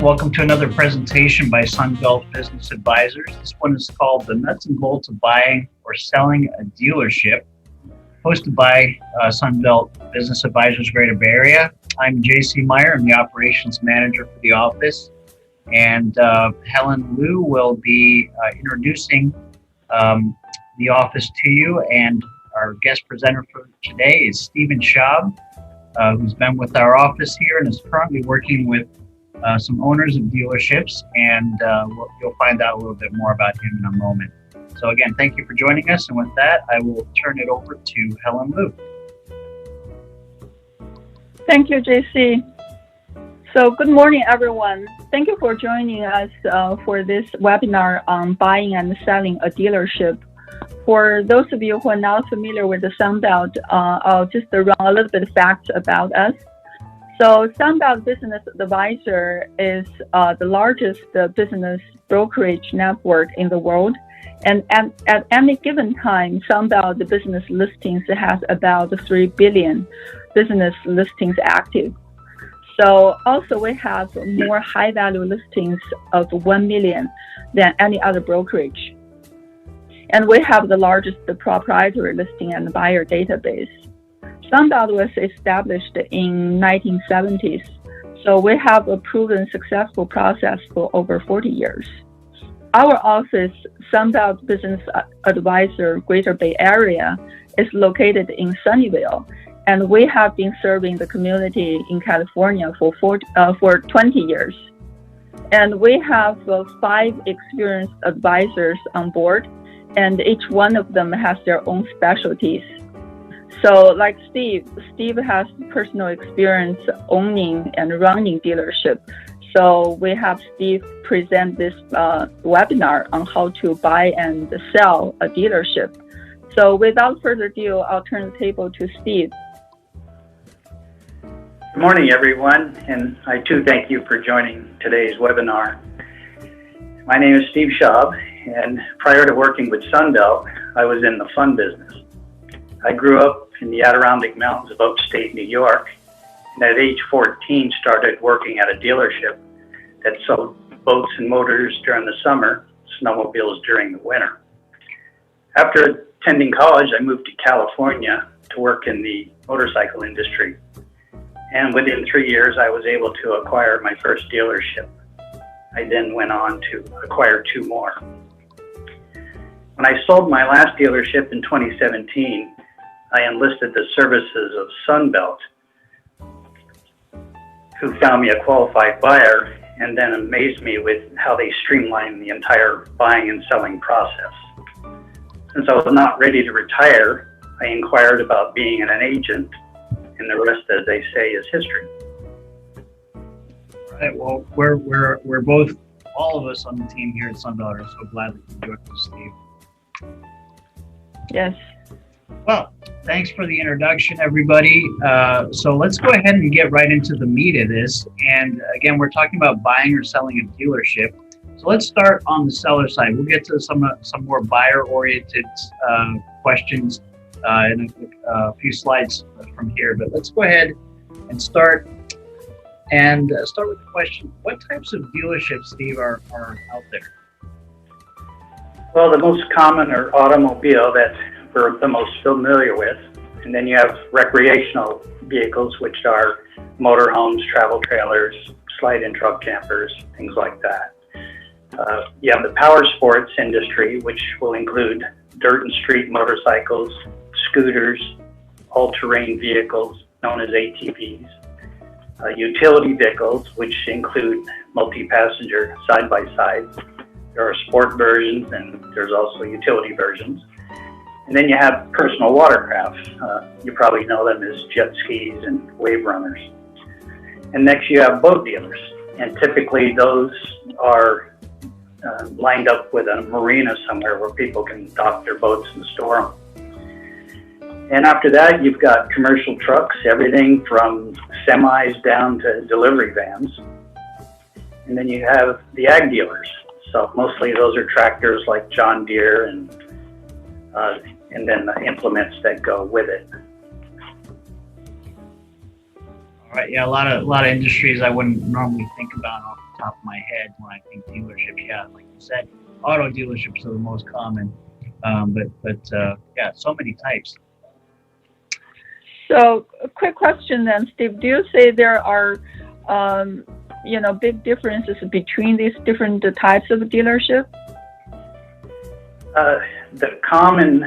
Welcome to another presentation by Sunbelt Business Advisors. This one is called The Nuts and Bolts of Buying or Selling a Dealership, hosted by Sunbelt Business Advisors Greater Bay Area. I'm JC Meyer. I'm the operations manager for the office, and Helen Liu will be introducing the office to you. And our guest presenter for today is Stephen Schaub, who's been with our office here and is currently working with some owners of dealerships, and you'll find out a little bit more about him in a moment. So again, thank you for joining us, and with that, I will turn it over to Helen Liu. Thank you, JC. So good morning, everyone. Thank you for joining us for this webinar on buying and selling a dealership. For those of you who are not familiar with the Sunbelt, I'll just run a little bit of facts about us. So Sunbelt Business Advisor is the largest business brokerage network in the world. And at any given time, Sunbelt business listings has about 3 billion business listings active. So also we have more high value listings of 1 million than any other brokerage. And we have the largest proprietary listing and buyer database. Sunbelt was established in 1970s, so we have a proven successful process for over 40 years. Our office, Sunbelt Business Advisor Greater Bay Area, is located in Sunnyvale, and we have been serving the community in California for 20 years. And we have 5 experienced advisors on board, and each one of them has their own specialties. So like Steve has personal experience owning and running dealership. So we have Steve present this webinar on how to buy and sell a dealership. So without further ado, I'll turn the table to Steve. Good morning, everyone, and I too thank you for joining today's webinar. My name is Steve Schaub, and prior to working with Sunbelt, I was in the fund business. I grew up in the Adirondack Mountains of upstate New York, and at age 14 started working at a dealership that sold boats and motors during the summer, snowmobiles during the winter. After attending college, I moved to California to work in the motorcycle industry. And within 3 years, I was able to acquire my first dealership. I then went on to acquire 2 more. When I sold my last dealership in 2017, I enlisted the services of Sunbelt, who found me a qualified buyer and then amazed me with how they streamlined the entire buying and selling process. Since I was not ready to retire, I inquired about being an agent, and the rest, as they say, is history. All right. Well, we're both, all of us on the team here at Sunbelt are so glad that you joined us, Steve. Yes. Well, thanks for the introduction, everybody. So let's go ahead and get right into the meat of this. And again, we're talking about buying or selling a dealership. So let's start on the seller side. We'll get to some more buyer-oriented questions in a few slides from here. But let's go ahead and start with the question: what types of dealerships, Steve, are out there? Well, the most common are automobile that we're the most familiar with. And then you have recreational vehicles, which are motorhomes, travel trailers, slide-in truck campers, things like that. You have the power sports industry, which will include dirt and street motorcycles, scooters, all-terrain vehicles known as ATVs, utility vehicles, which include multi-passenger side-by-sides. There are sport versions, and there's also utility versions. And then you have personal watercraft. You probably know them as jet skis and wave runners. And next you have boat dealers. And typically those are lined up with a marina somewhere where people can dock their boats and store them. And after that, you've got commercial trucks, everything from semis down to delivery vans. And then you have the ag dealers. So mostly those are tractors like John Deere and then the implements that go with it. All right. Yeah, a lot of industries I wouldn't normally think about off the top of my head when I think dealerships. Yeah, like you said, auto dealerships are the most common. But yeah, so many types. So, a quick question then, Steve. Do you say there are, big differences between these different types of dealership? The common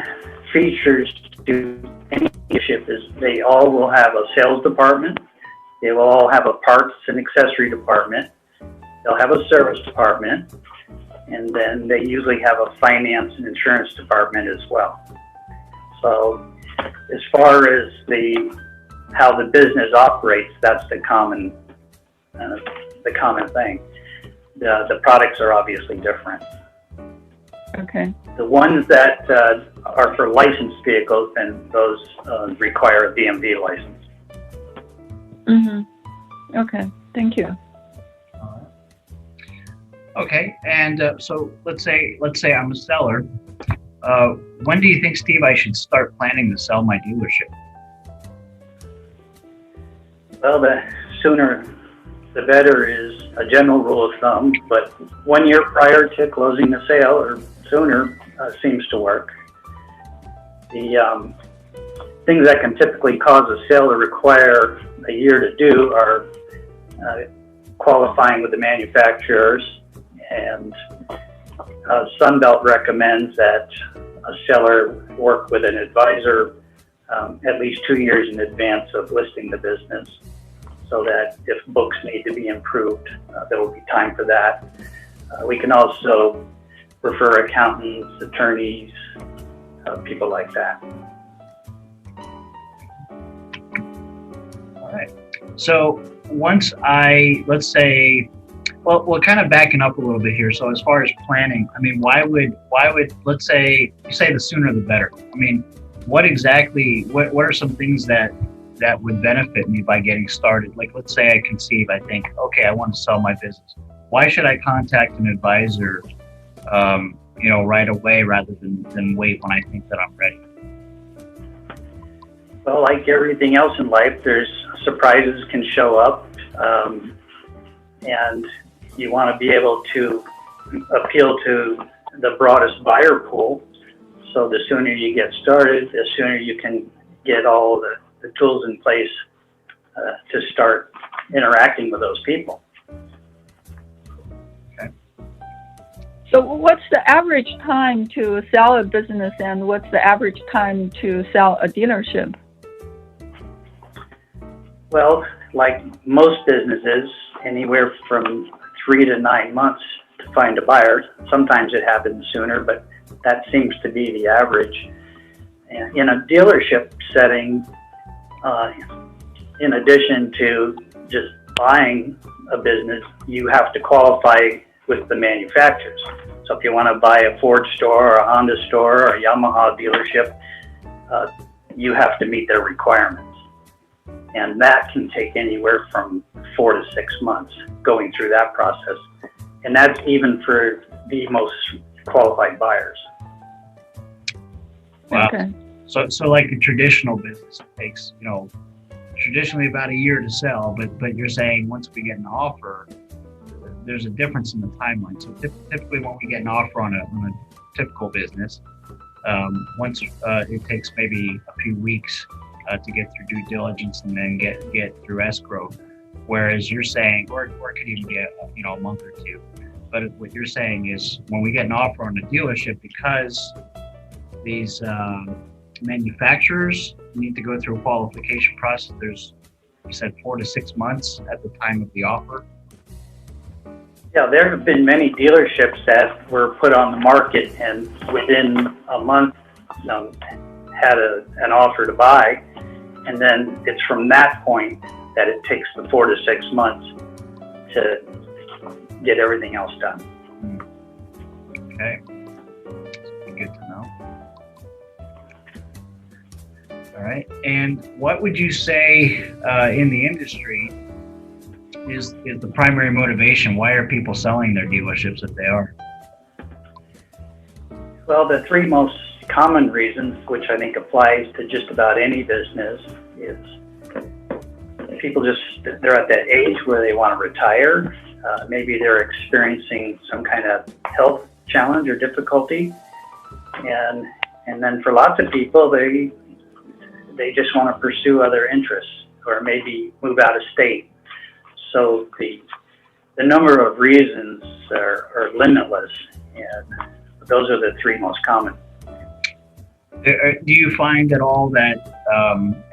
features to any dealership is they all will have a sales department. They will all have a parts and accessory department. They'll have a service department, and then they usually have a finance and insurance department as well. So as far as how the business operates, that's the common thing. The products are obviously different. Okay. The ones that are for licensed vehicles, then those require a DMV license. Mm-hmm. Okay. Thank you. Okay, and so let's say I'm a seller. When do you think, Steve, I should start planning to sell my dealership? Well, the sooner the better is a general rule of thumb, but 1 year prior to closing the sale or sooner seems to work. The things that can typically cause a sale to require a year to do are qualifying with the manufacturers, and Sunbelt recommends that a seller work with an advisor at least 2 years in advance of listing the business, so that if books need to be improved, there will be time for that. We can also refer accountants, attorneys, people like that. All right. So once let's say, well, we're kind of backing up a little bit here. So as far as planning, I mean, why would, let's say, you say the sooner the better. I mean, what are some things that would benefit me by getting started? Like, let's say I conceive, I think, okay, I want to sell my business. Why should I contact an advisor, right away rather than wait when I think that I'm ready? Well, like everything else in life, there's surprises can show up, and you want to be able to appeal to the broadest buyer pool. So the sooner you get started, the sooner you can get all the tools in place to start interacting with those people. Okay. So what's the average time to sell a business, and what's the average time to sell a dealership? Well, like most businesses, anywhere from 3 to 9 months to find a buyer. Sometimes it happens sooner, but that seems to be the average. And in a dealership setting, in addition to just buying a business, you have to qualify with the manufacturers. So if you want to buy a Ford store or a Honda store or a Yamaha dealership, you have to meet their requirements. And that can take anywhere from 4 to 6 months going through that process. And that's even for the most qualified buyers. Wow. Okay. So like a traditional business, it takes, traditionally about a year to sell, but you're saying once we get an offer, there's a difference in the timeline. So typically when we get an offer on a typical business, once it takes maybe a few weeks to get through due diligence and then get through escrow, whereas you're saying, or it could even be a month or two. But what you're saying is when we get an offer on a dealership, because these manufacturers need to go through a qualification process, there's, you said 4 to 6 months at the time of the offer. Yeah, there have been many dealerships that were put on the market and within a month had an offer to buy, and then it's from that point that it takes the 4 to 6 months to get everything else done. Okay, good to know. All right, and what would you say in the industry is the primary motivation? Why are people selling their dealerships if they are? Well, the three most common reasons, which I think applies to just about any business, is people they're at that age where they want to retire. Maybe they're experiencing some kind of health challenge or difficulty. And then for lots of people, they just want to pursue other interests or maybe move out of state. So the number of reasons are limitless, and those are the three most common. Do you find at all that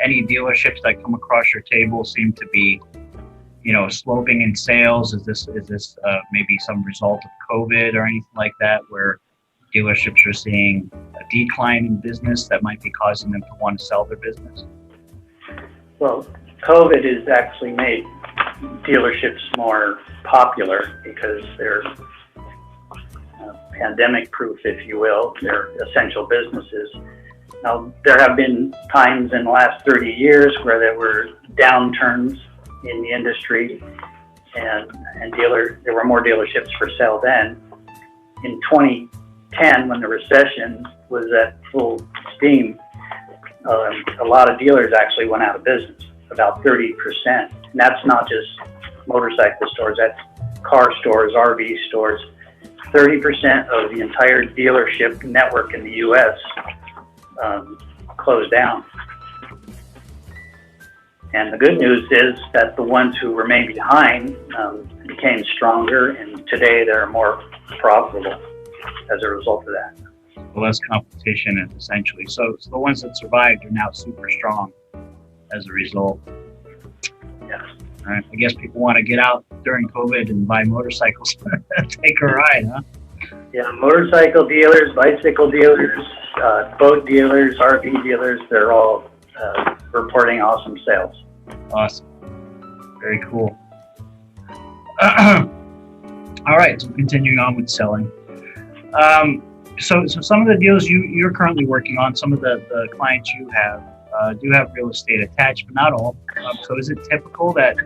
any dealerships that come across your table seem to be, sloping in sales? Is this maybe some result of COVID or anything like that, where dealerships are seeing a decline in business that might be causing them to want to sell their business? Well, COVID has actually made dealerships more popular because they're pandemic proof, if you will. They're essential businesses. Now, there have been times in the last 30 years where there were downturns in the industry, and there were more dealerships for sale then. In 2010, when the recession was at full steam, a lot of dealers actually went out of business, about 30%. And that's not just motorcycle stores, that's car stores, RV stores. 30% of the entire dealership network in the U.S. Closed down. And the good news is that the ones who remained behind became stronger, and today they're more profitable as a result of that. Less competition, essentially. So the ones that survived are now super strong as a result. Yes. All right. I guess people want to get out during COVID and buy motorcycles, take a ride, huh? Yeah, motorcycle dealers, bicycle dealers, boat dealers, RV dealers, they're all reporting awesome sales. Awesome. Very cool. All right, so continuing on with selling. So some of the deals you're currently working on, some of the clients you have do have real estate attached, but not all. So is it typical that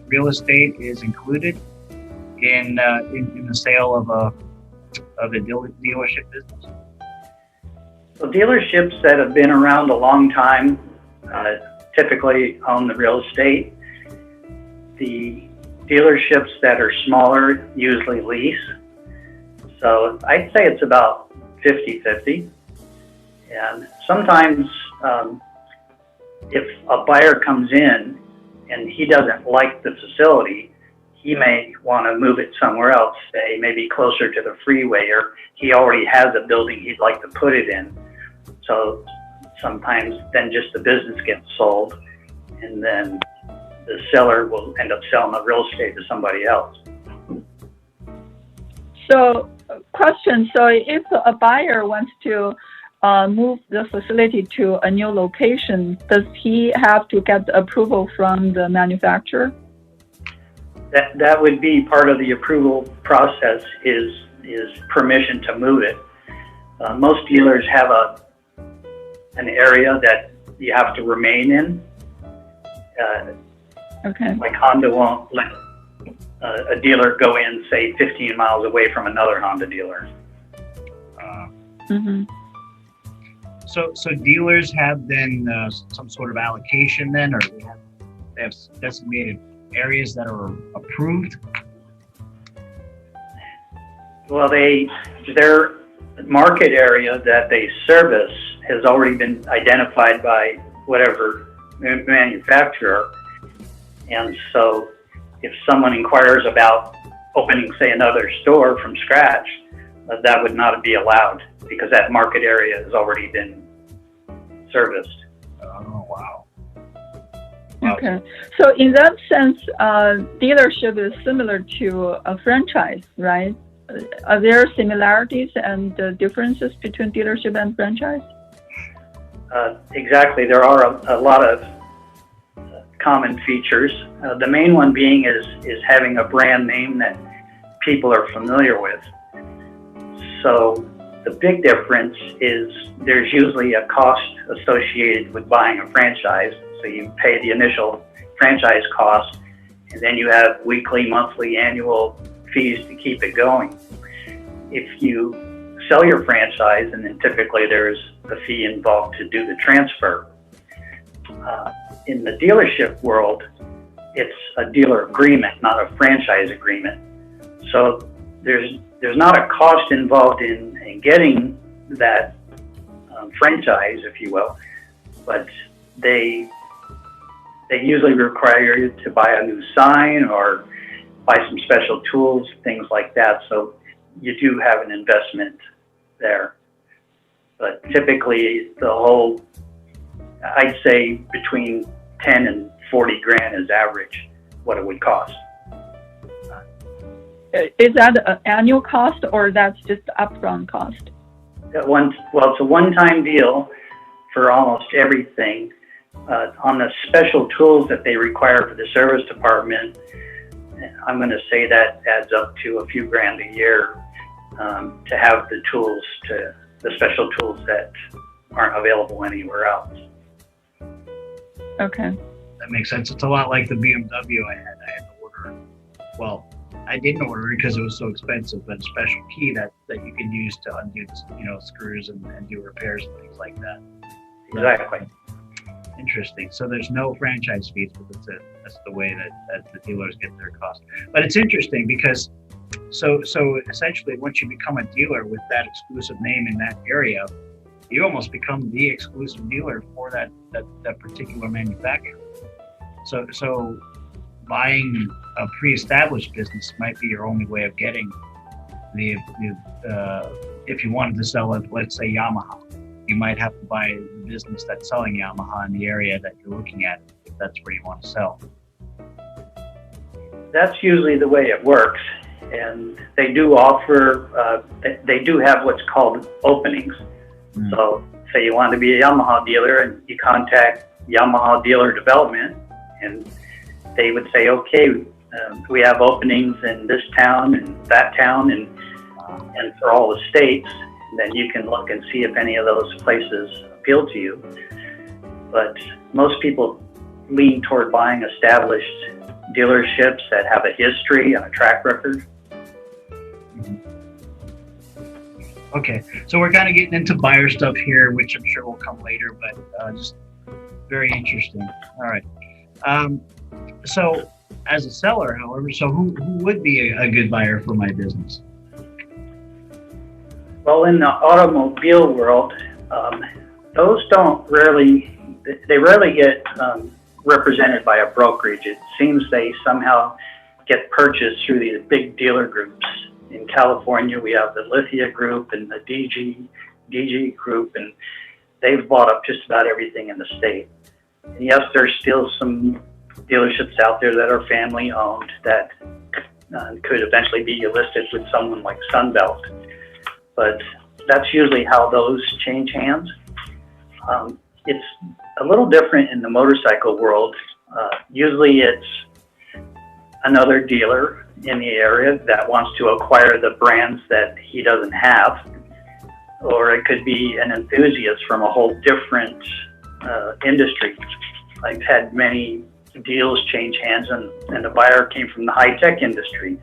real estate is included in the sale of a dealership business? So dealerships that have been around a long time typically own the real estate. The dealerships that are smaller usually lease. So I'd say it's about 50-50. And sometimes if a buyer comes in and he doesn't like the facility, he may want to move it somewhere else, say maybe closer to the freeway, or he already has a building he'd like to put it in. So sometimes then just the business gets sold, and then the seller will end up selling the real estate to somebody else. So, question, so if a buyer wants to move the facility to a new location, does he have to get approval from the manufacturer? That would be part of the approval process, is permission to move it. Most dealers have an area that you have to remain in. Okay. Like Honda won't let a dealer go in, say, 15 miles away from another Honda dealer. Mm-hmm. So dealers have then some sort of allocation then, or they have designated areas that are approved? Well, their market area that they service has already been identified by whatever manufacturer. And so if someone inquires about opening, say, another store from scratch, that would not be allowed because that market area has already been serviced. Oh, wow. Okay. So in that sense, dealership is similar to a franchise, right? Are there similarities and differences between dealership and franchise? Exactly. There are a lot of common features. The main one being is having a brand name that people are familiar with. So the big difference is there's usually a cost associated with buying a franchise. So you pay the initial franchise cost, and then you have weekly, monthly, annual fees to keep it going. If you sell your franchise, and then typically there's a fee involved to do the transfer. In the dealership world, it's a dealer agreement, not a franchise agreement. So there's not a cost involved in getting that franchise, if you will, but they usually require you to buy a new sign or buy some special tools, things like that. So you do have an investment there. But typically the whole, I'd say between 10 and 40 grand is average what it would cost. Is that an annual cost or that's just upfront cost? Well, it's a one-time deal for almost everything. On the special tools that they require for the service department, I'm going to say that adds up to a few grand a year to have the tools, the special tools that aren't available anywhere else. Okay. That makes sense. It's a lot like the BMW I had. I had to order. Well, I didn't order it because it was so expensive, but a special key that you can use to undo, screws and do repairs and things like that. Exactly. Interesting. So there's no franchise fees, but that's the way that the dealers get their cost. But it's interesting because so essentially once you become a dealer with that exclusive name in that area, you almost become the exclusive dealer for that particular manufacturer. So buying a pre-established business might be your only way of getting the if you wanted to sell it, let's say Yamaha, you might have to buy the business that's selling Yamaha in the area that you're looking at, if that's where you want to sell. That's usually the way it works, and they do offer, they do have what's called openings. So say you want to be a Yamaha dealer and you contact Yamaha Dealer Development, and they would say, okay, we have openings in this town and that town and for all the states. And then you can look and see if any of those places appeal to you. But most people lean toward buying established dealerships that have a history and a track record. Okay, so we're kind of getting into buyer stuff here, which I'm sure will come later, but just very interesting. All right. So as a seller, however, so who would be a good buyer for my business? Well, in the automobile world, those rarely get represented by a brokerage. It seems they somehow get purchased through these big dealer groups. In California, we have the Lithia Group and the DG Group, and they've bought up just about everything in the state. And yes, there's still some dealerships out there that are family owned that could eventually be listed with someone like Sunbelt. But that's usually how those change hands. It's a little different in the motorcycle world. Usually it's another dealer in the area that wants to acquire the brands that he doesn't have, or it could be an enthusiast from a whole different industry. I've had many deals change hands, and the buyer came from the high-tech industry.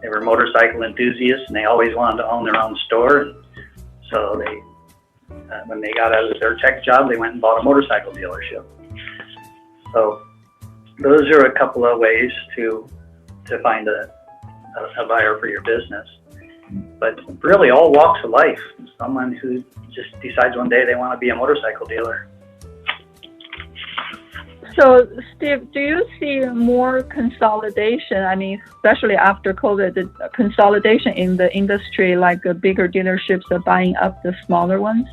They were motorcycle enthusiasts, and they always wanted to own their own store. And so they, when they got out of their tech job, they went and bought a motorcycle dealership. So those are a couple of ways to find a buyer for your business. But really, all walks of life. Someone who just decides one day they want to be a motorcycle dealer. So, Steve, do you see more consolidation? I mean, especially after COVID, the consolidation in the industry, like the bigger dealerships are buying up the smaller ones?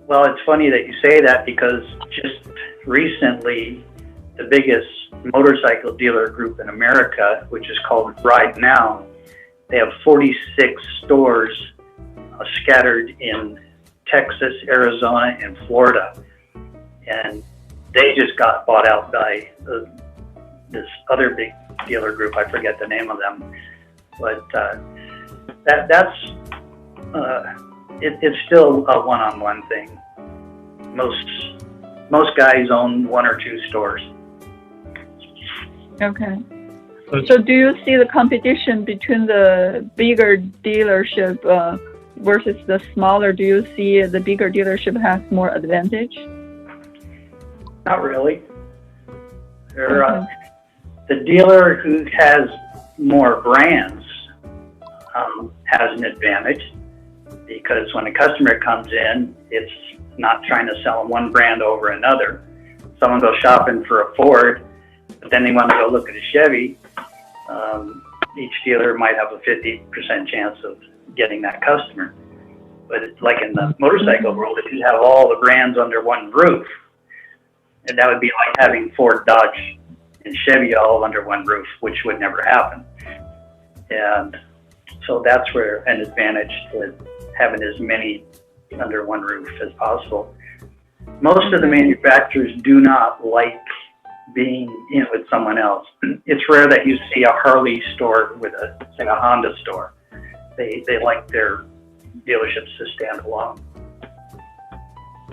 Well, it's funny that you say that, because just recently, the biggest motorcycle dealer group in America, which is called Ride Now, they have 46 stores scattered in Texas, Arizona, and Florida. And they just got bought out by this other big dealer group. I forget the name of them, but it's still a one-on-one thing. Most guys own one or two stores. Okay. So do you see the competition between the bigger dealership versus the smaller? Do you see the bigger dealership has more advantage? Not really. The dealer who has more brands has an advantage, because when a customer comes in, it's not trying to sell them one brand over another. Someone goes shopping for a Ford, but then they want to go look at a Chevy. Each dealer might have a 50% chance of getting that customer. But it's like in the motorcycle world, if you have all the brands under one roof, and that would be like having Ford, Dodge, and Chevy all under one roof, which would never happen. And so that's where an advantage to having as many under one roof as possible. Most of the manufacturers do not like being in with someone else. It's rare that you see a Harley store with a Honda store. They like their dealerships to stand alone.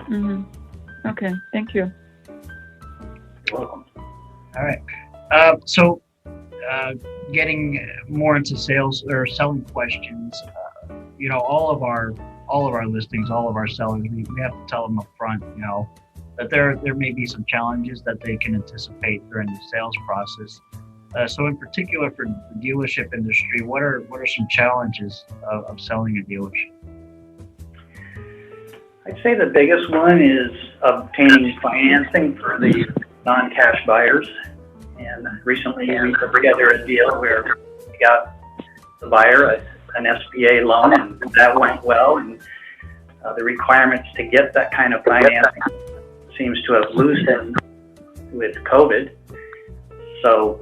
Mm-hmm. Okay, thank you. You're welcome. All right. So getting more into sales or selling questions, all of our listings, all of our sellers, we have to tell them up front, that there may be some challenges that they can anticipate during the sales process. So in particular for the dealership industry, what are some challenges of selling a dealership? I'd say the biggest one is obtaining financing for the non-cash buyers. And recently we put together a deal where we got the buyer an SBA loan, and that went well. And the requirements to get that kind of financing seems to have loosened with COVID. So,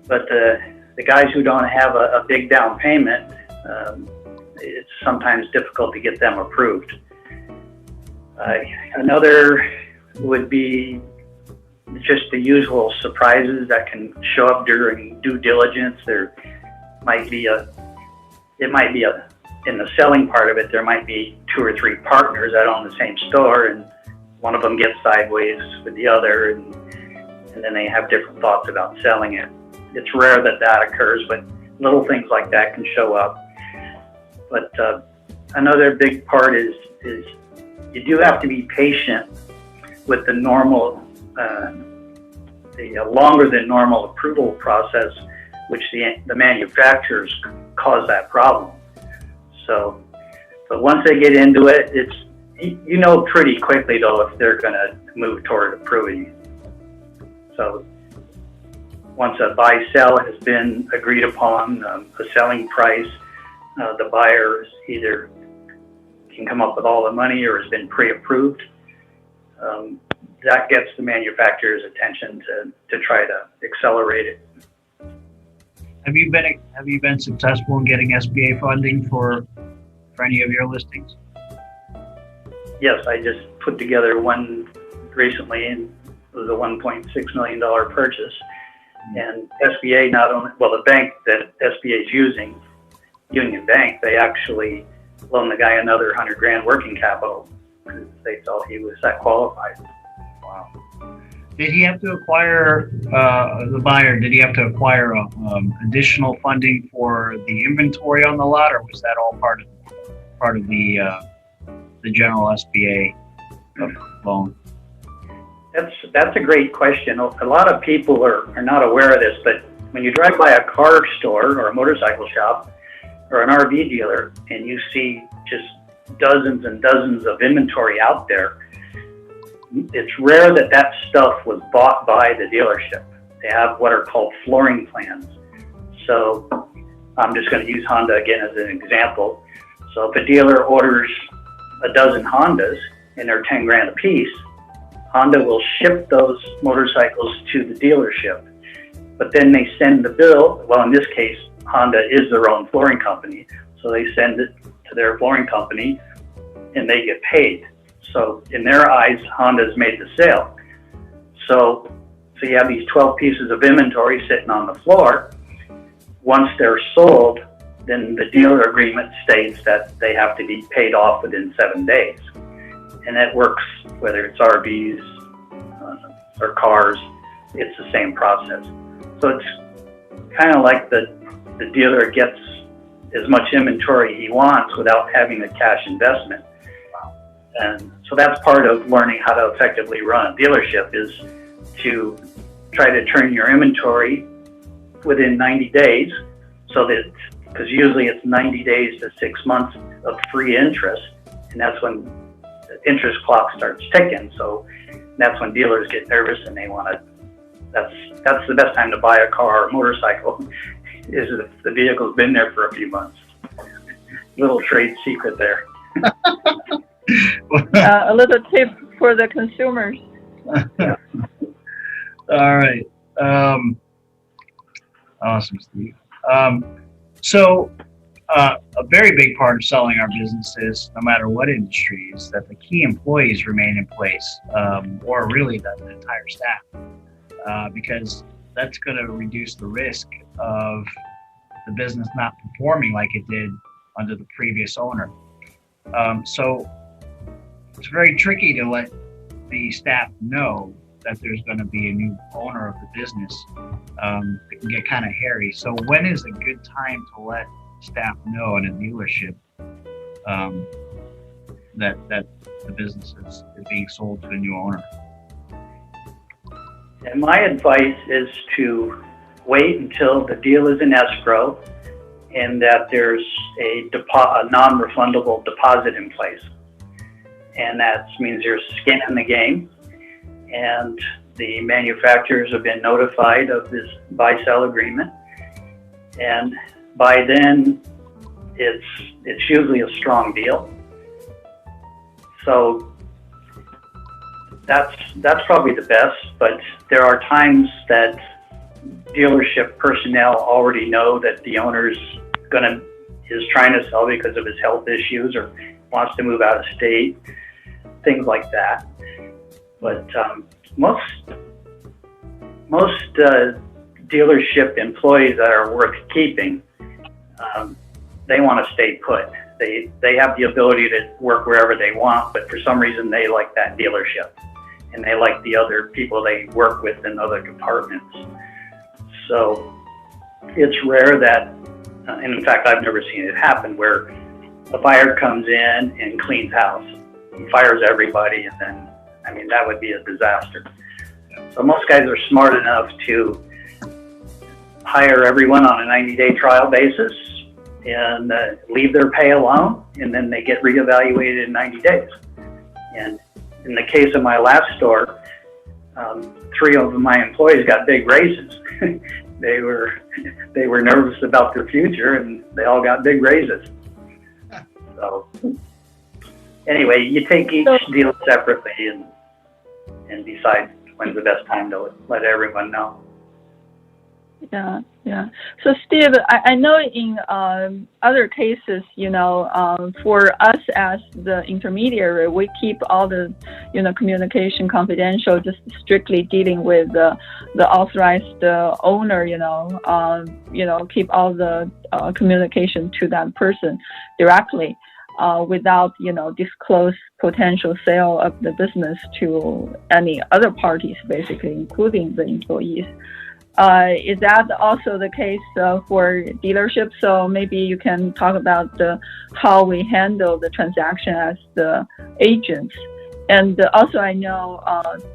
but the guys who don't have a big down payment, it's sometimes difficult to get them approved. Another would be just the usual surprises that can show up during due diligence. There might be in the selling part of it, there might be 2 or 3 partners that own the same store, and one of them gets sideways with the other, and then they have different thoughts about selling it. It's rare that occurs, but little things like that can show up. But another big part is you do have to be patient with the normal, the longer than normal approval process, which the manufacturers cause that problem. So, but once they get into it, you know pretty quickly though if they're going to move toward approving. So once a buy-sell has been agreed upon, a selling price, the buyer either can come up with all the money or has been pre-approved. That gets the manufacturer's attention to try to accelerate it. Have you been successful in getting SBA funding for any of your listings? Yes, I just put together one recently, and it was a $1.6 million purchase. And SBA the bank that SBA is using, Union Bank, they actually loaned the guy another $100,000 working capital because they thought he was that qualified. Wow. Did he have to acquire, the buyer, did he have to acquire additional funding for the inventory on the lot, or was that all part of the general SBA loan? That's a great question. A lot of people are not aware of this, but when you drive by a car store or a motorcycle shop or an RV dealer and you see just dozens and dozens of inventory out there, it's rare that stuff was bought by the dealership. They have what are called flooring plans. So I'm just going to use Honda again as an example. So if a dealer orders a dozen Hondas and they're $10,000 a piece, Honda will ship those motorcycles to the dealership. But then they send the bill. Well, in this case, Honda is their own flooring company. So they send it to their flooring company and they get paid. So in their eyes, Honda's made the sale. So you have these 12 pieces of inventory sitting on the floor. Once they're sold, then the dealer agreement states that they have to be paid off within 7 days. And that works whether it's RVs or cars, it's the same process. So it's kind of like the dealer gets as much inventory he wants without having a cash investment. And so that's part of learning how to effectively run a dealership, is to try to turn your inventory within 90 days, so that, because usually it's 90 days to 6 months of free interest, and that's when the interest clock starts ticking. So that's when dealers get nervous and they want to. That's the best time to buy a car or motorcycle, is if the vehicle's been there for a few months. Little trade secret there. A little tip for the consumers. All right. Awesome, Steve. So a very big part of selling our businesses, no matter what industry, is that the key employees remain in place, or really the entire staff, because that's going to reduce the risk of the business not performing like it did under the previous owner. So it's very tricky to let the staff know that there's going to be a new owner of the business. It can get kind of hairy. So when is a good time to let staff know in a dealership that the business is being sold to a new owner? And my advice is to wait until the deal is in escrow and that there's a non-refundable deposit in place. And that means there's skin in the game, and the manufacturers have been notified of this buy-sell agreement. And by then, it's usually a strong deal. So that's probably the best, but there are times that dealership personnel already know that the owner's is trying to sell because of his health issues or wants to move out of state, things like that. But most dealership employees that are worth keeping, they want to stay put. They have the ability to work wherever they want, but for some reason they like that dealership and they like the other people they work with in other departments. So it's rare that, and in fact I've never seen it happen, where a buyer comes in and cleans house and fires everybody, and then, I mean, that would be a disaster. So most guys are smart enough to hire everyone on a 90-day trial basis and leave their pay alone, and then they get reevaluated in 90 days. And in the case of my last store, 3 of my employees got big raises. They were nervous about their future, and they all got big raises. So anyway, you take each deal separately and decide when's the best time to let everyone know. Yeah. So Steve, I know in other cases, for us as the intermediary, we keep all the, communication confidential, just strictly dealing with the authorized owner, keep all the communication to that person directly, without, disclose potential sale of the business to any other parties, basically, including the employees. Is that also the case for dealerships? So maybe you can talk about how we handle the transaction as the agents. And also, I know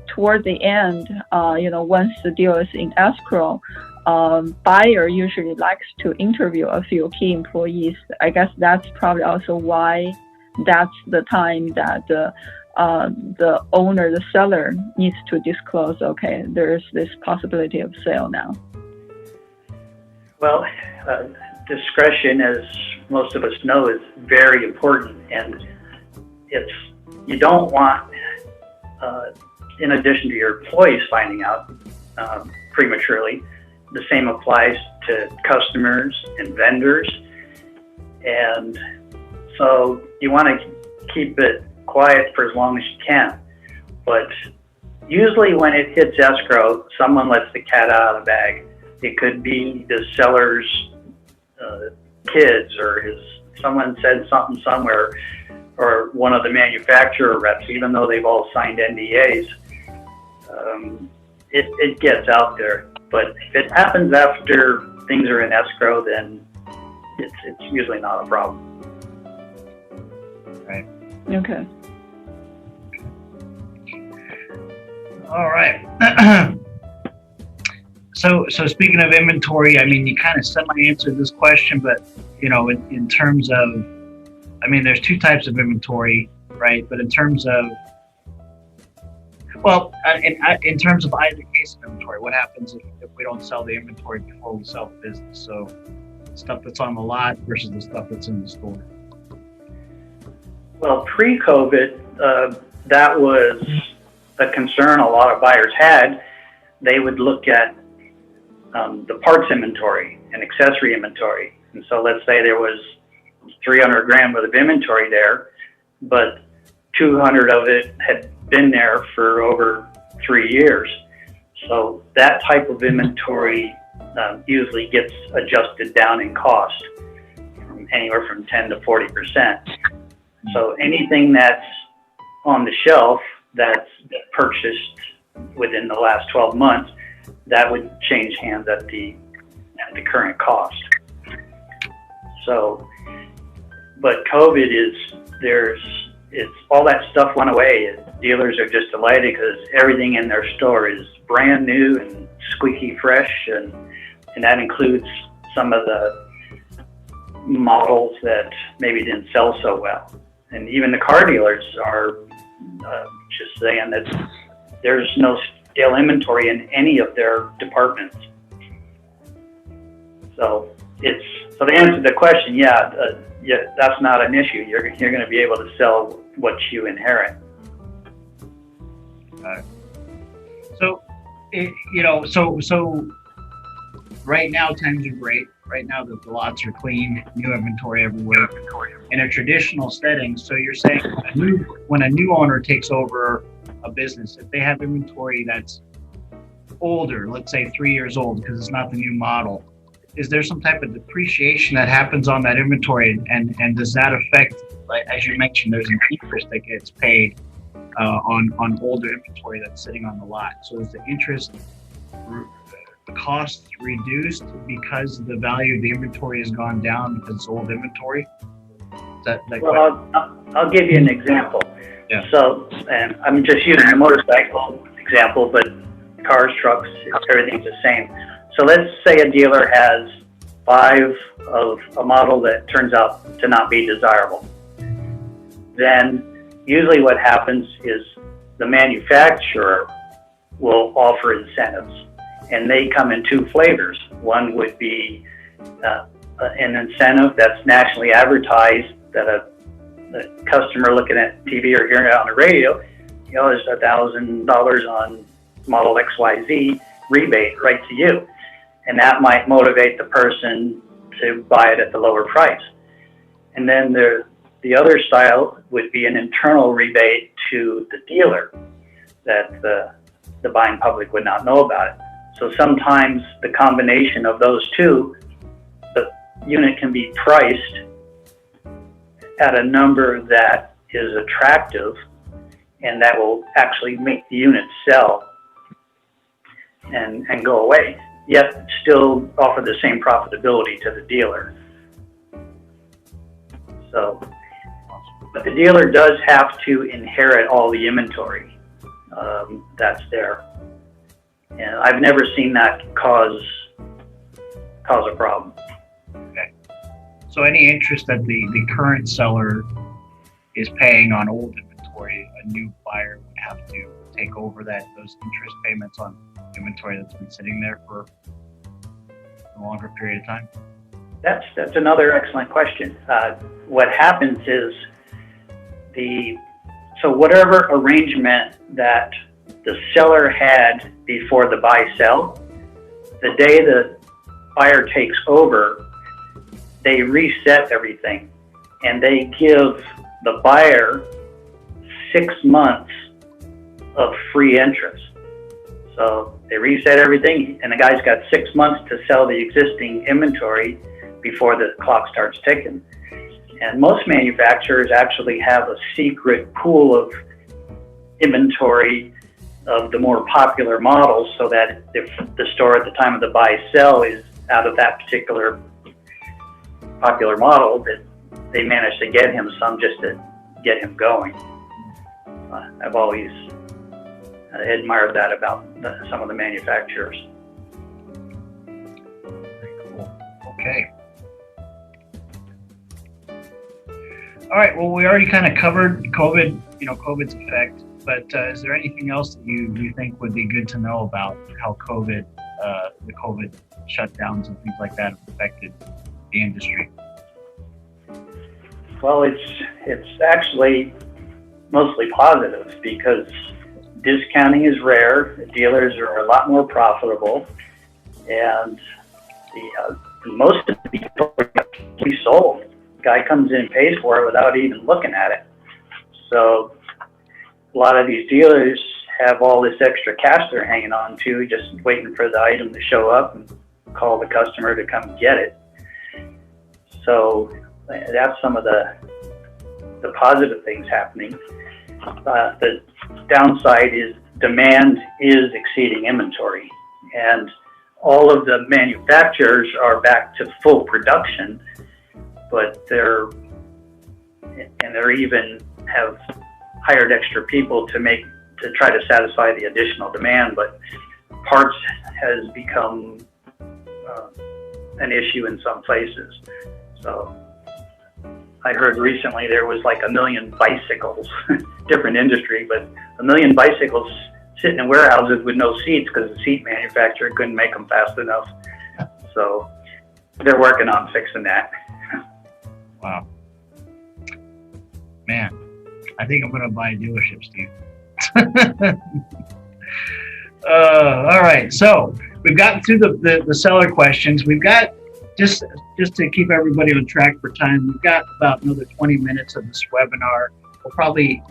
toward the end, once the deal is in escrow, buyer usually likes to interview a few key employees. I guess that's probably also why that's the time that the owner, the seller, needs to disclose, okay, there's this possibility of sale now. Well, discretion, as most of us know, is very important, and you don't want, in addition to your employees finding out prematurely, the same applies to customers and vendors, and so you want to keep it quiet for as long as you can. But usually when it hits escrow, someone lets the cat out of the bag. It could be the seller's kids, or someone said something somewhere, or one of the manufacturer reps, even though they've all signed NDAs. It gets out there. But if it happens after things are in escrow, then it's usually not a problem. Right. Okay. All right. So speaking of inventory, I mean, you kind of semi-answered this question, but in terms of, I mean, there's two types of inventory, right? But in terms of, well, in terms of either case of inventory, what happens if we don't sell the inventory before we sell the business? So stuff that's on the lot versus the stuff that's in the store. Well, pre-COVID, that was a concern a lot of buyers had. They would look at the parts inventory and accessory inventory. And so let's say there was 300 grand worth of inventory there, but 200 of it had been there for over 3 years. So that type of inventory usually gets adjusted down in cost from anywhere from 10 to 40%. So anything that's on the shelf that's purchased within the last 12 months, that would change hands at the current cost. So, but COVID it's all that stuff went away. Dealers are just delighted because everything in their store is brand new and squeaky fresh, and that includes some of the models that maybe didn't sell so well. And even the car dealers are just saying that there's no stale inventory in any of their departments. So to answer the question, yeah, that's not an issue. You're going to be able to sell what you inherit. So right now times are great. Right now the lots are clean, new inventory everywhere. In a traditional setting, so you're saying when a new owner takes over a business, if they have inventory that's older, let's say 3 years old because it's not the new model, is there some type of depreciation that happens on that inventory, and does that affect, like as you mentioned, there's an interest that gets paid on older inventory that's sitting on the lot? So is the interest cost reduced because the value of the inventory has gone down because it's old inventory? Well, I'll give you an example. Yeah. So, and I'm just using a motorcycle example, but cars, trucks, everything's the same. So let's say a dealer has 5 of a model that turns out to not be desirable. Then usually what happens is the manufacturer will offer incentives, and they come in 2 flavors. One would be an incentive that's nationally advertised that a customer looking at TV or hearing it on the radio, there's $1,000 on model XYZ rebate right to you. And that might motivate the person to buy it at the lower price. And then the other style would be an internal rebate to the dealer that the buying public would not know about it. So sometimes the combination of those two, the unit can be priced at a number that is attractive and that will actually make the unit sell and go away, yet still offer the same profitability to the dealer. So, but the dealer does have to inherit all the inventory that's there. And I've never seen that cause a problem. Okay. So any interest that the current seller is paying on old inventory, a new buyer would have to take over those interest payments on inventory that's been sitting there for a longer period of time? That's another excellent question. What happens is so whatever arrangement that the seller had before the buy-sell, the day the buyer takes over, they reset everything and they give the buyer 6 months of free interest. So they reset everything and the guy's got 6 months to sell the existing inventory before the clock starts ticking. And most manufacturers actually have a secret pool of inventory of the more popular models, so that if the store at the time of the buy-sell is out of that particular popular model, that they manage to get him some just to get him going. I've always admired that about some of the manufacturers. Okay. All right. Well, we already kind of covered COVID's effect, but is there anything else that you think would be good to know about how the COVID shutdowns and things like that have affected the industry? Well, it's actually mostly positive because discounting is rare. The dealers are a lot more profitable, and most of the people are sold. Guy comes in and pays for it without even looking at it. So a lot of these dealers have all this extra cash they're hanging on to, just waiting for the item to show up and call the customer to come get it. So that's some of the positive things happening. The downside is demand is exceeding inventory, and all of the manufacturers are back to full production, but they're even have hired extra people to try to satisfy the additional demand, but parts has become an issue in some places. So I heard recently there was like 1 million bicycles, different industry, but 1 million bicycles sitting in warehouses with no seats because the seat manufacturer couldn't make them fast enough. So they're working on fixing that. Wow. Man, I think I'm going to buy a dealership, Steve. All right. So we've gotten through the seller questions. We've got, just to keep everybody on track for time, we've got about another 20 minutes of this webinar. We'll probably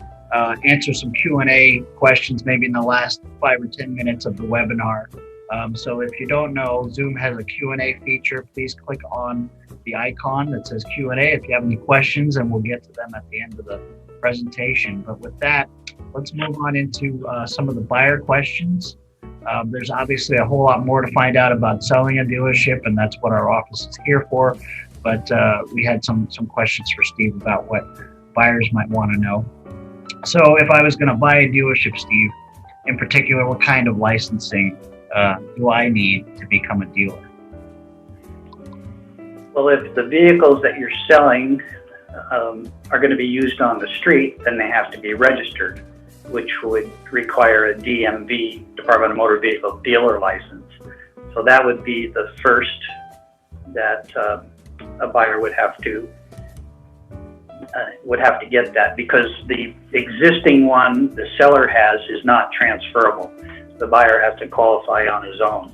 answer some Q&A questions maybe in the last 5 or 10 minutes of the webinar. So if you don't know, Zoom has a Q&A feature. Please click on the icon that says Q&A if you have any questions, and we'll get to them at the end of the presentation. But with that, let's move on into some of the buyer questions. There's obviously a whole lot more to find out about selling a dealership, and that's what our office is here for. But we had some questions for Steve about what buyers might want to know. So if I was going to buy a dealership, Steve, in particular, what kind of licensing do I need to become a dealer? Well, if the vehicles that you're selling are going to be used on the street, then they have to be registered, which would require a DMV, Department of Motor Vehicle dealer license. So that would be the first that a buyer would have to get that, because the existing one the seller has is not transferable. The buyer has to qualify on his own.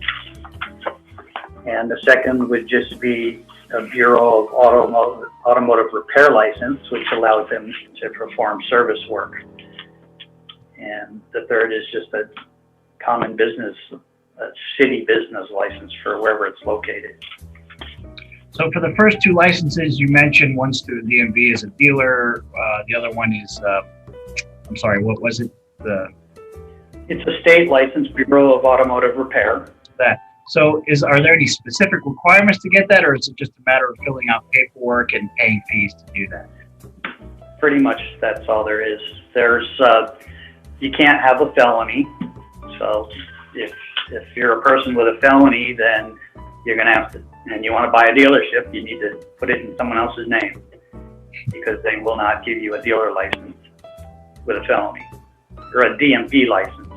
And the second would just be a Bureau of Automotive Repair license, which allows them to perform service work. And the third is just a common business, a city business license for wherever it's located. So for the first 2 licenses you mentioned, one's through the DMV as a dealer, the other one is, I'm sorry, what was it? It's a state license, Bureau of Automotive Repair. That. So are there any specific requirements to get that, or is it just a matter of filling out paperwork and paying fees to do that? Pretty much that's all there is. You can't have a felony. So if you're a person with a felony, then you're going to have to, and you want to buy a dealership, you need to put it in someone else's name, because they will not give you a dealer license with a felony or a DMV license.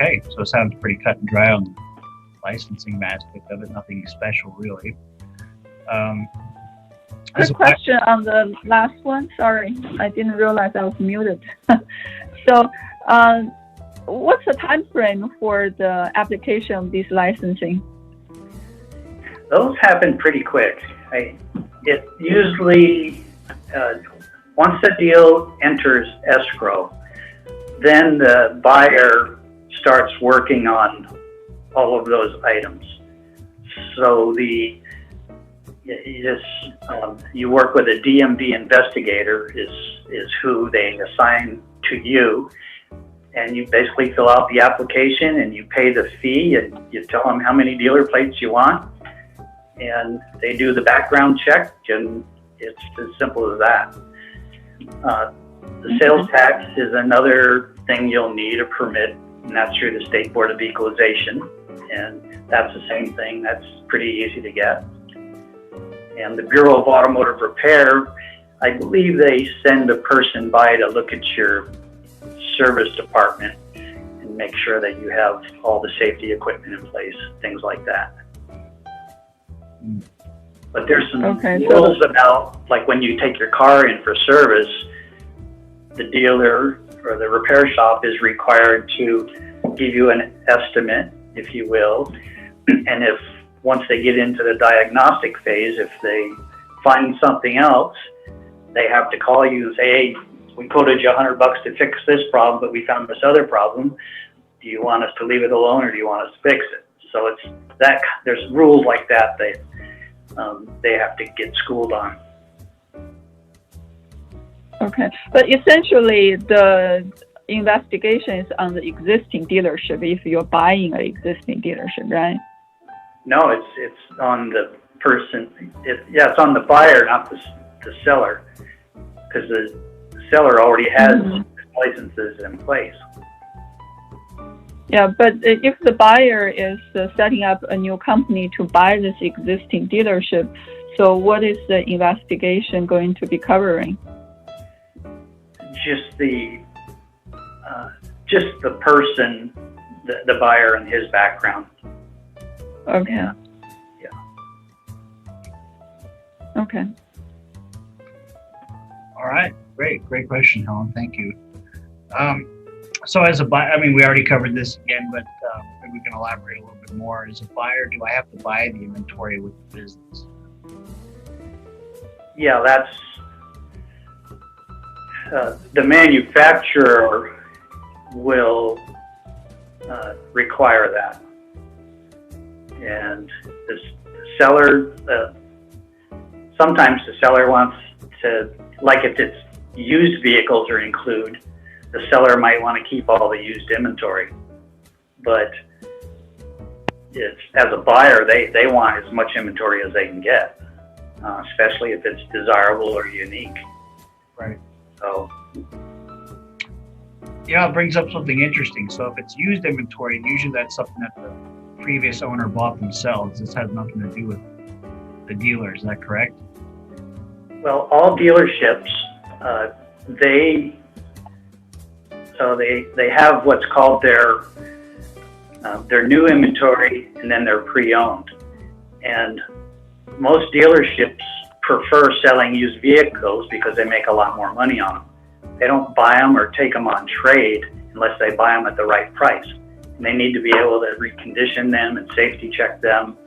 Okay, so it sounds pretty cut and dry on the licensing aspect of it. Nothing special, really. Quick question on the last one. Sorry, I didn't realize I was muted. So, what's the time frame for the application of this licensing? Those happen pretty quick. It usually, once the deal enters escrow, then the buyer starts working on all of those items. So you work with a DMV investigator is who they assign to you, and you basically fill out the application and you pay the fee and you tell them how many dealer plates you want, and they do the background check, and it's as simple as that. The sales tax is another thing you'll need a permit, and that's through the State Board of Equalization. and that's the same thing. That's pretty easy to get. And the Bureau of Automotive Repair, I believe they send a person by to look at your service department and make sure that you have all the safety equipment in place, things like that. But there's some rules about, like when you take your car in for service, the dealer or the repair shop is required to give you an estimate, if you will. And if once they get into the diagnostic phase, if they find something else, they have to call you and say, hey, we quoted you $100 to fix this problem, but we found this other problem. Do you want us to leave it alone, or do you want us to fix it? So it's that there's rules like that they have to get schooled on. Okay, but essentially the investigation is on the existing dealership if you're buying an existing dealership, right? No, it's on the person. It's on the buyer, not the seller, because the seller already has licenses in place. Yeah, but if the buyer is setting up a new company to buy this existing dealership, so what is the investigation going to be covering? Just the person, the buyer, and his background. Okay. Yeah. Okay. All right. Great question, Helen. Thank you. So as a buyer, I mean, we already covered this again, but maybe we can elaborate a little bit more. As a buyer, do I have to buy the inventory with the business? Yeah, that's the manufacturer will require that. And the seller, sometimes the seller wants to, like if it's used vehicles are included, the seller might want to keep all the used inventory. But as a buyer, they want as much inventory as they can get, especially if it's desirable or unique. Right. So, yeah, it brings up something interesting. So if it's used inventory, usually that's something that the previous owner bought themselves. This has nothing to do with the dealer. Is that correct? Well, all dealerships, they have what's called their new inventory and then their pre-owned. And most dealerships prefer selling used vehicles because they make a lot more money on them. They don't buy them or take them on trade unless they buy them at the right price. And they need to be able to recondition them and safety check them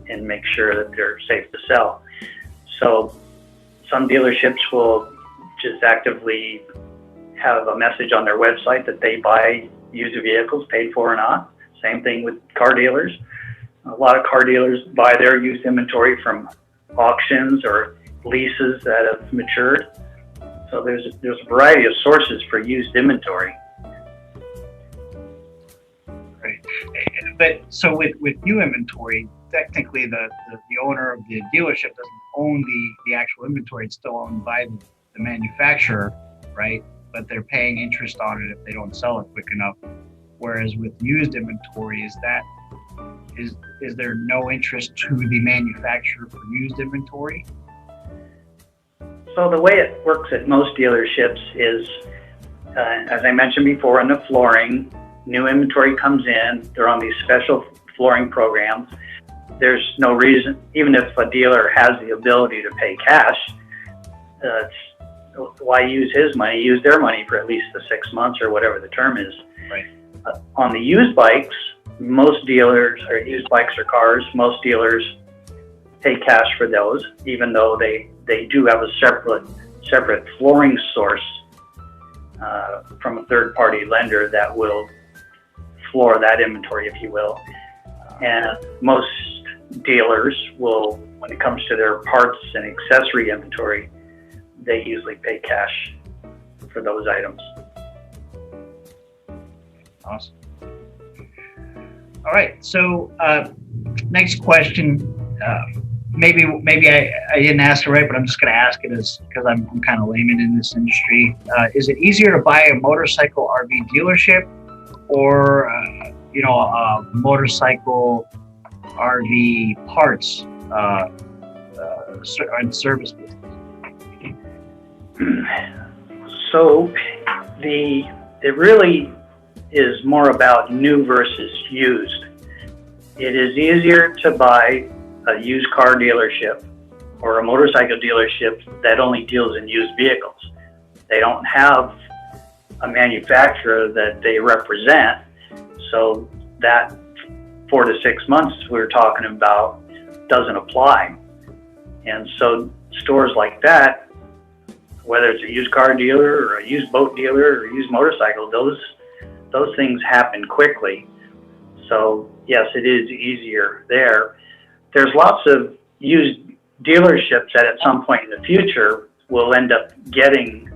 and make sure that they're safe to sell. So some dealerships will just actively have a message on their website that they buy used vehicles, paid for or not. Same thing with car dealers. A lot of car dealers buy their used inventory from auctions or leases that have matured. So there's a variety of sources for used inventory. Right. But so with new inventory, technically the owner of the dealership doesn't own the actual inventory. It's still owned by the manufacturer, right? But they're paying interest on it if they don't sell it quick enough. Whereas with used inventory, is there no interest to the manufacturer for used inventory? So the way it works at most dealerships is, as I mentioned before, in the flooring, new inventory comes in. They're on these special flooring programs. There's no reason, even if a dealer has the ability to pay cash, why use his money? Use their money for at least the 6 months or whatever the term is. Right. On the used bikes, most dealers, or used bikes or cars, most dealers pay cash for those, even though they do have a separate flooring source from a third-party lender that will floor that inventory, if you will. And most dealers will, when it comes to their parts and accessory inventory, they usually pay cash for those items. Awesome. All right. So next question. Maybe I didn't ask it right, but I'm just going to ask it because I'm kind of layman in this industry. Is it easier to buy a motorcycle RV dealership or motorcycle, RV parts and service business? So it really is more about new versus used. It is easier to buy a used car dealership or a motorcycle dealership that only deals in used vehicles. They don't have a manufacturer that they represent, so that 4 to 6 months we were talking about doesn't apply. And so stores like that, whether it's a used car dealer or a used boat dealer or a used motorcycle, those things happen quickly. So yes, it is easier there. There's lots of used dealerships that at some point in the future will end up getting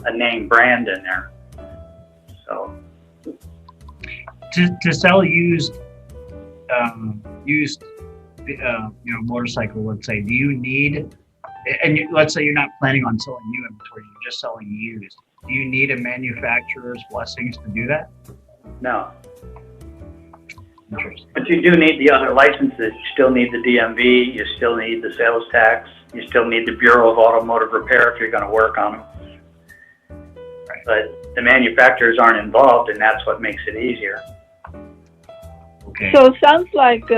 a name brand in there. So to sell used motorcycle, let's say, do you need, and let's say you're not planning on selling new inventory, you're just selling used, do you need a manufacturer's blessings to do that? no. Interesting. But you do need the other licenses. You still need the DMV, you still need the sales tax, you still need the Bureau of Automotive Repair if you're going to work on them. Right. But the manufacturers aren't involved, and that's what makes it easier. Okay. So it sounds like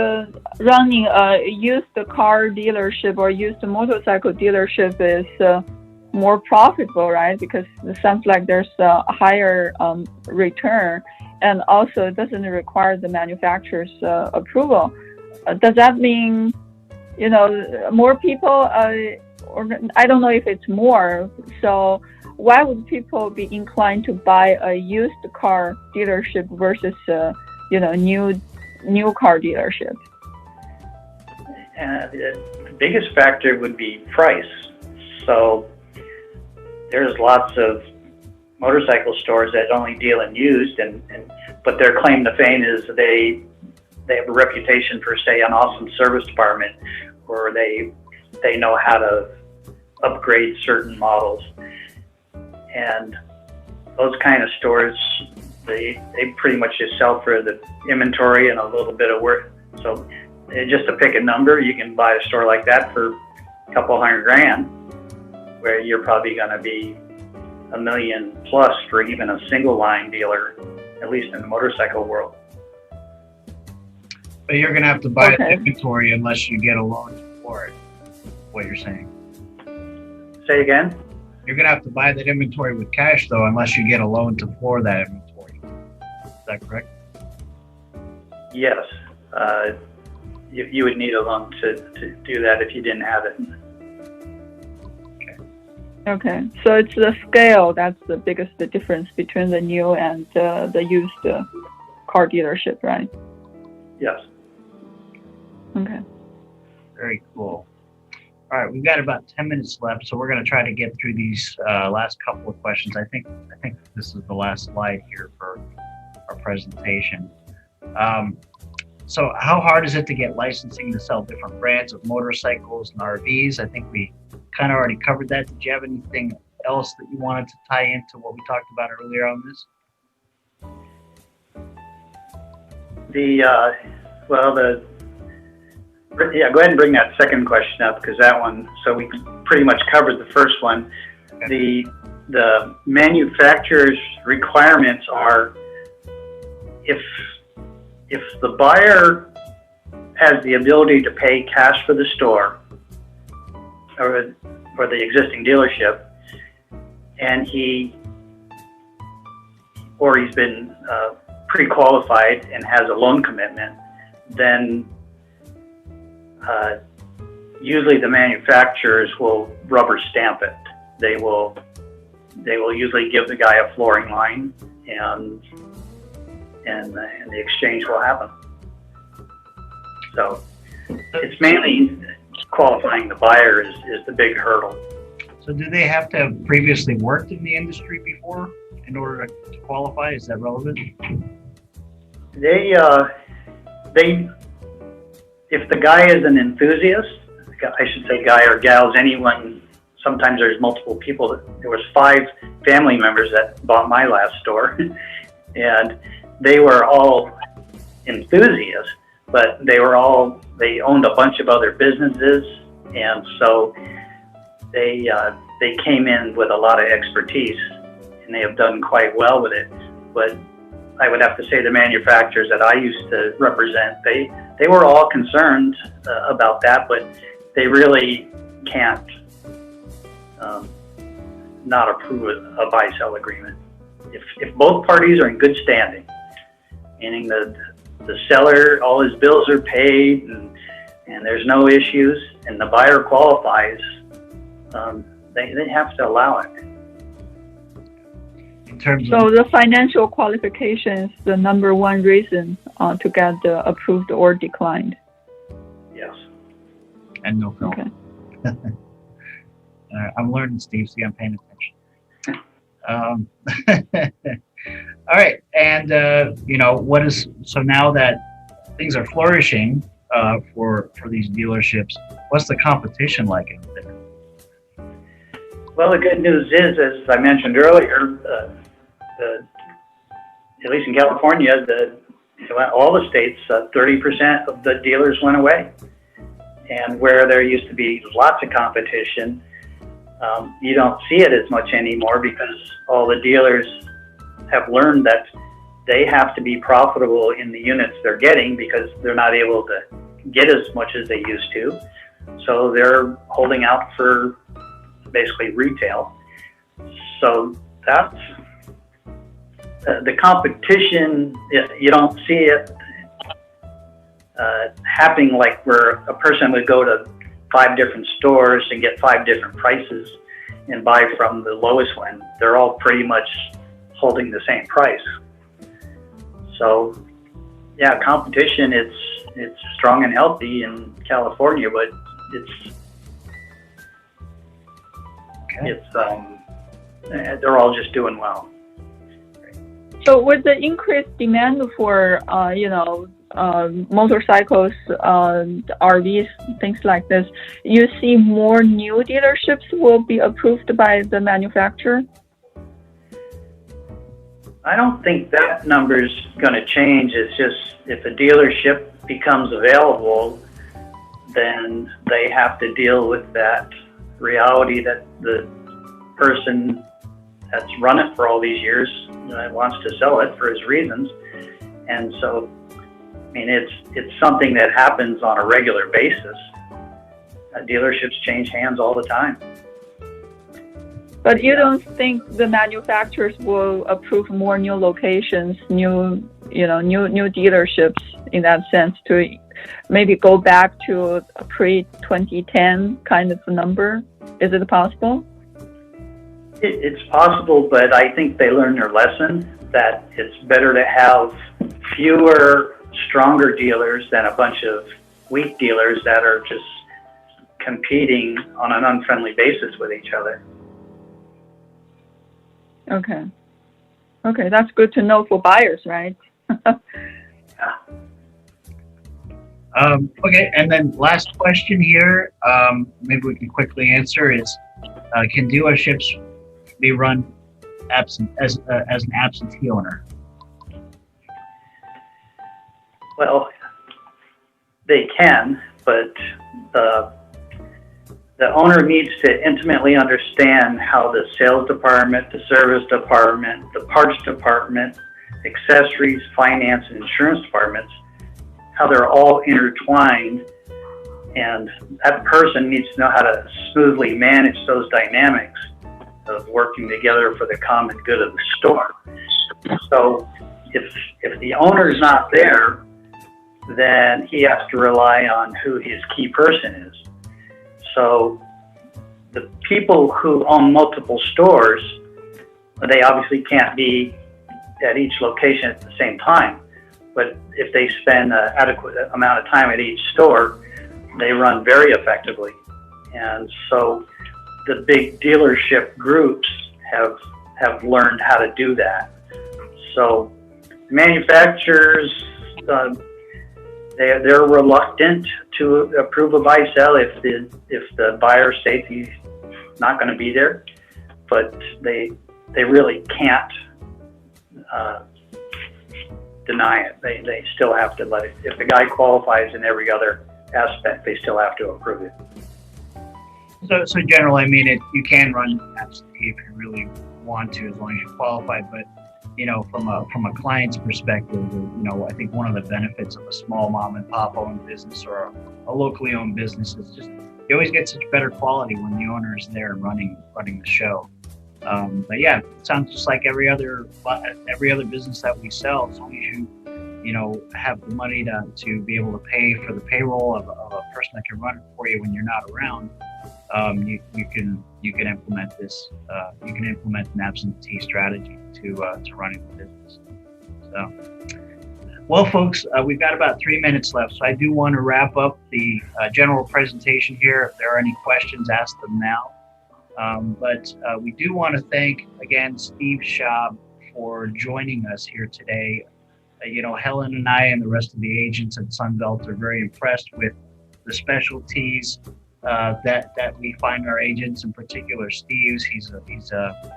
running a used car dealership or used motorcycle dealership is more profitable, right? Because it sounds like there's a higher return, and also it doesn't require the manufacturer's approval. Does that mean, more people, or I don't know if it's more, so why would people be inclined to buy a used car dealership versus, new car dealership? The biggest factor would be price. So there's lots of motorcycle stores that only deal in used, but their claim to fame is they have a reputation for, say, an awesome service department, or they know how to upgrade certain models. And those kind of stores, they pretty much just sell for the inventory and a little bit of work. So just to pick a number, you can buy a store like that for a couple $100,000, where you're probably going to be $1 million plus for even a single line dealer, at least in the motorcycle world. But you're going to have to buy the inventory unless you get a loan for it, what you're saying. Say again? You're going to have to buy that inventory with cash, though, unless you get a loan to floor that inventory. Is that correct? Yes. You would need a loan to do that if you didn't have it. Okay, so it's the scale that's the biggest difference between the new and the used car dealership, right? Yes. Okay. Very cool. All right, we've got about 10 minutes left, so we're going to try to get through these last couple of questions. I think this is the last slide here for our presentation. So how hard is it to get licensing to sell different brands of motorcycles and RVs? I think we kind of already covered that. Did you have anything else that you wanted to tie into what we talked about earlier on this? Go ahead and bring that second question up, because that one, so we pretty much covered the first one. Okay. The manufacturer's requirements are, if the buyer has the ability to pay cash for the store or the existing dealership, and he's been pre-qualified and has a loan commitment, then usually the manufacturers will rubber stamp it. They will usually give the guy a flooring line, and the exchange will happen. So it's mainly qualifying the buyer is the big hurdle. So do they have to have previously worked in the industry before in order to qualify? Is that relevant? They if the guy is an enthusiast, I should say guy or gals, anyone, sometimes there's multiple people. There was 5 family members that bought my last store, and they were all enthusiasts, but they owned a bunch of other businesses, and so they came in with a lot of expertise, and they have done quite well with it. But I would have to say the manufacturers that I used to represent, they were all concerned about that, but they really can't not approve a buy-sell agreement. If both parties are in good standing, meaning the seller, all his bills are paid and there's no issues, and the buyer qualifies, they have to allow it. In terms So of, the financial qualification is the number one reason to get approved or declined. Yes. and no film. Okay. I'm learning, Steve. See, I'm paying attention. All right, and so now that things are flourishing for these dealerships, what's the competition like out there? Well, the good news is, as I mentioned earlier, at least in California, all the states, 30% of the dealers went away. And where there used to be lots of competition, you don't see it as much anymore because all the dealers have learned that they have to be profitable in the units they're getting because they're not able to get as much as they used to. So they're holding out for basically retail. So that's the competition. You don't see it happening like where a person would go to 5 different stores and get 5 different prices and buy from the lowest one. They're all pretty much holding the same price. So yeah, competition, it's strong and healthy in California, but they're all just doing well. So with the increased demand for, motorcycles, RVs, things like this, you see more new dealerships will be approved by the manufacturer? I don't think that number's going to change. It's just if a dealership becomes available, then they have to deal with that reality that the person that's run it for all these years wants to sell it for his reasons. And so, I mean, it's something that happens on a regular basis. Dealerships change hands all the time. But you don't think the manufacturers will approve more new locations, new dealerships in that sense to maybe go back to a pre-2010 kind of number? Is it possible? It's possible, but I think they learned their lesson that it's better to have fewer, stronger dealers than a bunch of weak dealers that are just competing on an unfriendly basis with each other. Okay, that's good to know for buyers, right? Okay, and then last question here, maybe we can quickly answer is, can dealerships be run as an absentee owner? Well, they can, but the owner needs to intimately understand how the sales department, the service department, the parts department, accessories, finance, and insurance departments, how they're all intertwined, and that person needs to know how to smoothly manage those dynamics of working together for the common good of the store. So if the owner's not there, then he has to rely on who his key person is. So the people who own multiple stores, they obviously can't be at each location at the same time. But if they spend an adequate amount of time at each store, they run very effectively. And so the big dealership groups have learned how to do that. So manufacturers, they're reluctant to approve a buy-sell if the buyer states he's not going to be there, but they really can't deny it. They still have to let it. If the guy qualifies in every other aspect, they still have to approve it. So generally, I mean, you can run absentee if you really want to, as long as you qualify. But from a client's perspective, I think one of the benefits of a small mom and pop owned business or a locally owned business is just you always get such better quality when the owner is there running the show. But yeah, it sounds just like every other business that we sell. As long as you have the money to be able to pay for the payroll of a person that can run it for you when you're not around, you can implement this. You can implement an absentee strategy to running the business. So, well, folks, we've got about 3 minutes left, so I do want to wrap up the general presentation here. If there are any questions, ask them now. But we do want to thank again Steve Schaub for joining us here today. Helen and I and the rest of the agents at Sunbelt are very impressed with the specialties that we find our agents, in particular Steve's. He's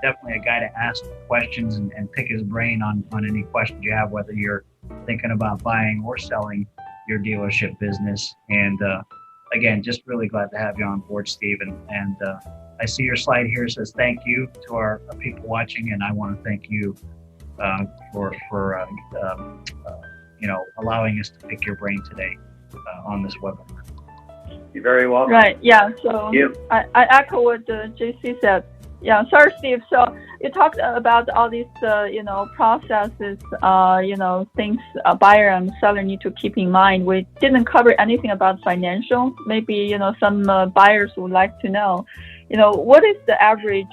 definitely a guy to ask questions and pick his brain on any questions you have, whether you're thinking about buying or selling your dealership business. And again, just really glad to have you on board, Steve. And I see your slide here says thank you to our people watching, and I want to thank you for allowing us to pick your brain today on this webinar. You're very welcome. Right. Yeah. So I echo what JC said. Yeah. Sorry, Steve. So you talked about all these, processes, things a buyer and seller need to keep in mind. We didn't cover anything about financial. Maybe, some buyers would like to know, what is the average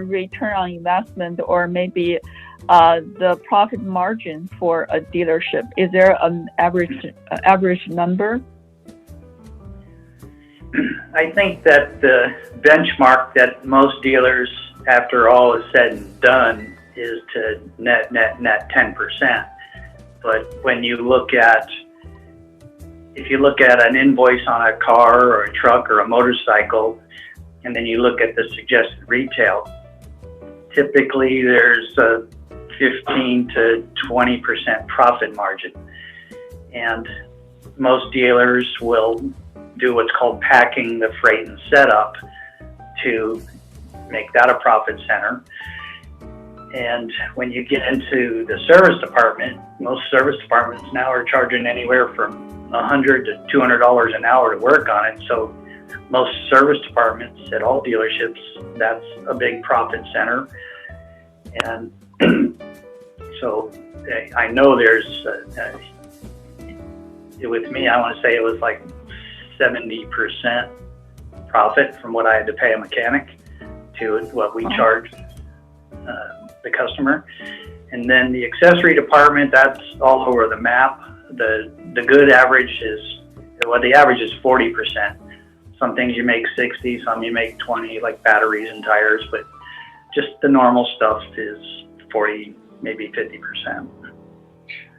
return on investment, or maybe the profit margin for a dealership? Is there an average number? I think that the benchmark that most dealers, after all is said and done, is to net 10%. But when you look at, if you look at an invoice on a car or a truck or a motorcycle, and then you look at the suggested retail, typically there's a 15 to 20% profit margin. And most dealers will do what's called packing the freight and setup to make that a profit center. And when you get into the service department, most service departments now are charging anywhere from $100 to $200 an hour to work on it. So most service departments at all dealerships, that's a big profit center. And so I know there's, with me, I want to say it was like 70% profit from what I had to pay a mechanic to what we charged the customer. And then the accessory department, that's all over the map. The good average is, the average is 40%. Some things you make 60, some you make 20, like batteries and tires, but just the normal stuff is 40, maybe 50%.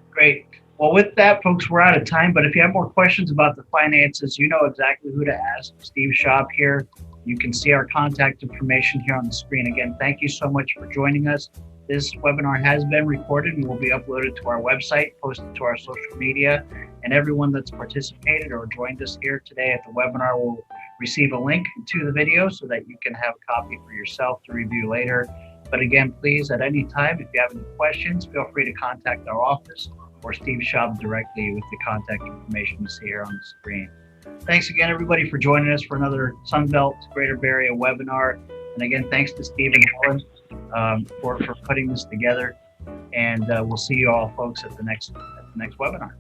Great. Well, with that, folks, we're out of time, but if you have more questions about the finances, you know exactly who to ask. Steve Schaub here. You can see our contact information here on the screen. Again, thank you so much for joining us. This webinar has been recorded and will be uploaded to our website, posted to our social media, and everyone that's participated or joined us here today at the webinar will receive a link to the video so that you can have a copy for yourself to review later. But again, please, at any time, if you have any questions, feel free to contact our office or Steve Schaub directly with the contact information you see here on the screen. Thanks again, everybody, for joining us for another Sunbelt Greater Bay Area webinar. And again, thanks to Steve and Helen for putting this together. And we'll see you all, folks, at the next webinar.